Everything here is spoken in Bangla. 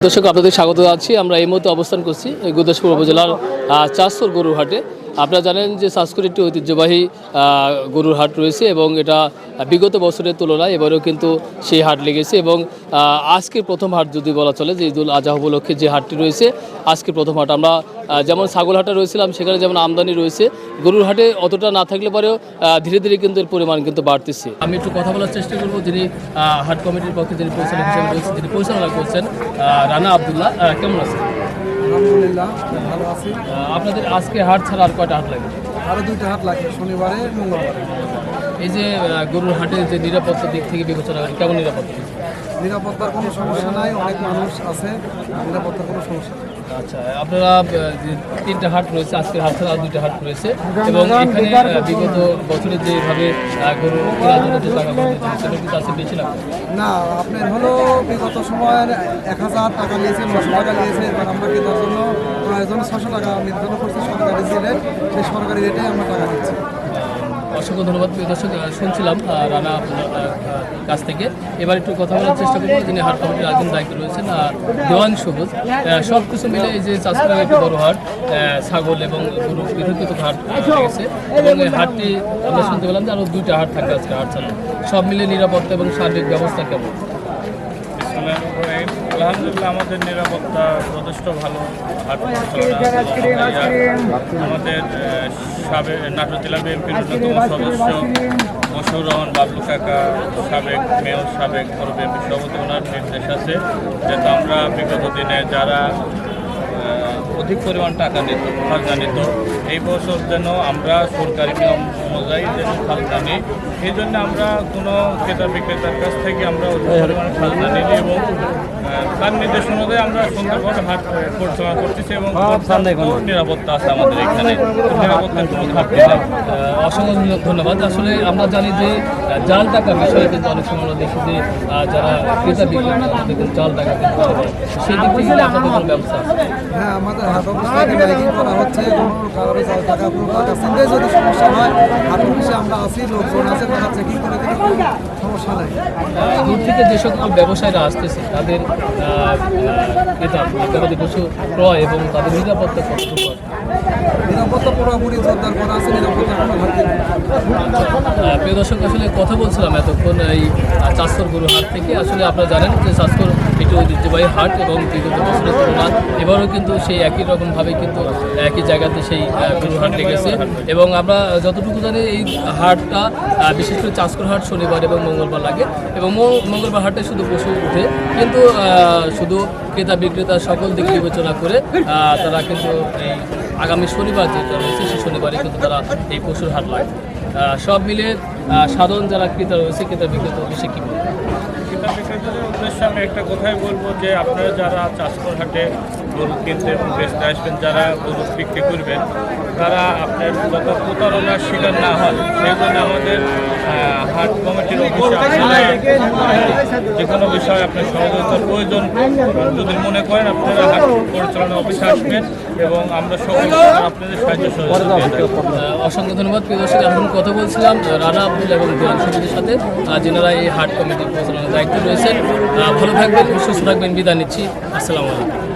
দর্শক আপনাদের স্বাগত জানাচ্ছি। আমরা এই মুহূর্তে অবস্থান করছি গুরদাসপুর উপজেলার চাষর গরুর হাটে। আপনারা জানেন যে চাষকর একটি ঐতিহ্যবাহী গরুর হাট রয়েছে এবং এটা বিগত বছরের তুলনায় এবারেও কিন্তু সেই হাট লেগেছে এবং আজকের প্রথম হাট যদি বলা চলে যে ঈদুল আজহা উপলক্ষে যে হাটটি রয়েছে আজকের প্রথম হাট। আমরা যেমন ছাগল হাটে রয়েছিলাম সেখানে যেমন আমদানি রয়েছে, গরুর হাটে অতটা না থাকলে পরেও ধীরে ধীরে কিন্তু এর পরিমাণ কিন্তু বাড়তেছে। আমি একটু কথা বলার চেষ্টা করব যিনি হাট কমিটির পক্ষে যিনি পরিচালক হিসেবে রয়েছেন, যিনি পরিচালনা করছেন রানা আব্দুল্লাহ। কেমন আছেন? আলহামদুলিল্লাহ ভালো আছি। আপনাদের আজকে হাট ছাড়া আর কয়টা হাট লাগে? আরও 2টা হাট লাগে, শনিবারে মঙ্গলবারে। এই যে গরুর হাটের যে নিরাপত্তার দিক থেকে বিবেচনা করেন, কেমন নিরাপত্তা? নিরাপত্তার কোনো সমস্যা নাই, অনেক মানুষ আছে, নিরাপত্তার কোনো সমস্যা নেই। আচ্ছা, আপনারা 3টা হাট রয়েছে, আজকের হাট ছাড়া 2টা হাট রয়েছে এবং এখানে বিগত বছরে যেভাবে গরু কেনার জন্য যে টাকা দিয়েছেন সেটা কিন্তু আছে বেশি না? না, আপনার হলো বিগত সময় 1000 টাকা নিয়েছে, 900 টাকা নিয়েছে। এবার আমরা কেনার জন্য প্রয়োজন 600 টাকা নির্ধারণ করছি সরকারি রেটে, সেই সরকারি রেটে আমরা টাকা দিচ্ছি। অসংখ্য ধন্যবাদ। দর্শক, শুনছিলাম রানা কাছ থেকে। এবার একটু কথা বলার চেষ্টা করবো যিনি হাট কমিটির একজন দায়িত্ব রয়েছেন দেওয়ান সবুজ। সব কিছু মিলে এই যে চাষকরের একটি বড় হাট, ছাগল এবং গরু পৃথক হাট রয়েছে এবং এই হাটটি আমরা শুনতে পেলাম যে আরও 2টা হাট থাকবে আজকে হাট ছাড়া। সব মিলে নিরাপত্তা এবং সার্বিক ব্যবস্থা কেমন? আলহামদুলিল্লাহ, আমাদের নিরাপত্তা যথেষ্ট ভালো। হাট আমাদের নাটোর জেলা বিএনপির অন্যতম সদস্য মশিউর রহমান বাবলু কাকা, সাবেক মেয়র, সাবেক বড় বিএনপি সভাপতি, ওনার নির্দেশ আছে যেহেতু আমরা বিগত দিনে যারা অধিক পরিমাণ টাকা নিত, খাজনা নিত, এই বছর যেন আমরা সরকারি নিয়ম অনুযায়ী যেন খাজনা নিই। এই জন্য আমরা কোনো ক্রেতা বিক্রেতার কাছ থেকে আমরা অধিক পরিমাণে খাজনা নিই এবং তার নির্দেশ অনুযায়ী আমরা সুন্দরভাবে হাট পরিচালনা করতেছি এবং নিরাপত্তা আছে আমাদের এখানে, নিরাপত্তার কোনো ঘাটতি নেই। অসংখ্য ধন্যবাদ। আসলে আমরা জানি যে জাল টাকার বিষয়ে কিন্তু অনেক সময় আমরা দেখি যে যারা ক্রেতা বিক্রেতা কিন্তু জাল টাকা কিন্তু সেই দিক থেকে আপনাদের কোনো ব্যবস্থা আছে? হ্যাঁ, আমাদের হাট অফিসটাকে ম্যানেজিং করা হচ্ছে। কারোর জাল টাকা কোনো টাকা চিনতে যদি সমস্যা হয়, হাট অফিসে আমরা আছি, লোকজন আছে, তারা চেকিং করে দিলে কোনো সমস্যা নেই। দূর থেকে যে সকল ব্যবসায়ীরা আসতেছে তাদের ক্রেতা পশু ক্রয় এবং তাদের নিরাপত্তা কতটুকু? নিরাপত্তা পুরোপুরি জোরদার করা আছে, নিরাপত্তা কোনো ঘাটতি নেই। প্রিয় দর্শক, আসলে কথা বলছিলাম এতক্ষণ এই চাষকর গরু হাট থেকে। আসলে আপনারা জানেন যে চাষকর একটি ঐতিহ্যবাহী হাট এবং বিগত বছরের তুলনায় এবারও কিন্তু সেই একই রকমভাবে কিন্তু একই জায়গাতে সেই গরু হাট লেগেছে এবং আমরা যতটুকু জানি এই হাটটা বিশেষ করে চাষকর হাট শনিবার এবং মঙ্গলবার লাগে এবং মঙ্গলবার হাটে শুধু পশু উঠে, কিন্তু শুধু ক্রেতা বিক্রেতা সকল দিক বিবেচনা করে তারা কিন্তু এই আগামী শনিবার যেটা রয়েছে সেই শনিবারে কিন্তু তারা এই পশুর হাট লাগে। সব মিলে সাধারণ যারা ক্রেতা রয়েছে, ক্রেতা বিক্রেতা উদ্দেশ্যে কী বলবো? ক্রেতা বিক্রেতাদের উদ্দেশ্যে আমি একটা কথাই বলবো যে আপনারা যারা চাষকর হাটে গরু কিনতে এবং বেচতে আসবেন, যারা গরু বিক্রি করবেন, তারা আপনার যত প্রতারণার শিকার না হয় সেই জন্য আমাদের হাট কমিটির অফিসে আসলে যে কোনো বিষয়ে আপনার সহযোগিতার প্রয়োজন যদি মনে করেন আপনারা হাট পরিচালনা অফিসে আসবেন এবং আমরা সকল আপনাদের সাহায্য সহযোগিতা। অসংখ্য ধন্যবাদ। প্রিয় দর্শক, এখন কথা বলছিলাম রানা আব্দুল এবং দেওয়ান সমিতির সাথে, যেনারা এই হাট কমিটির পরিচালনার দায়িত্ব রয়েছেন। ভালো থাকবেন, সুস্থ থাকবেন, বিদায় নিচ্ছি। আসসালামু আলাইকুম।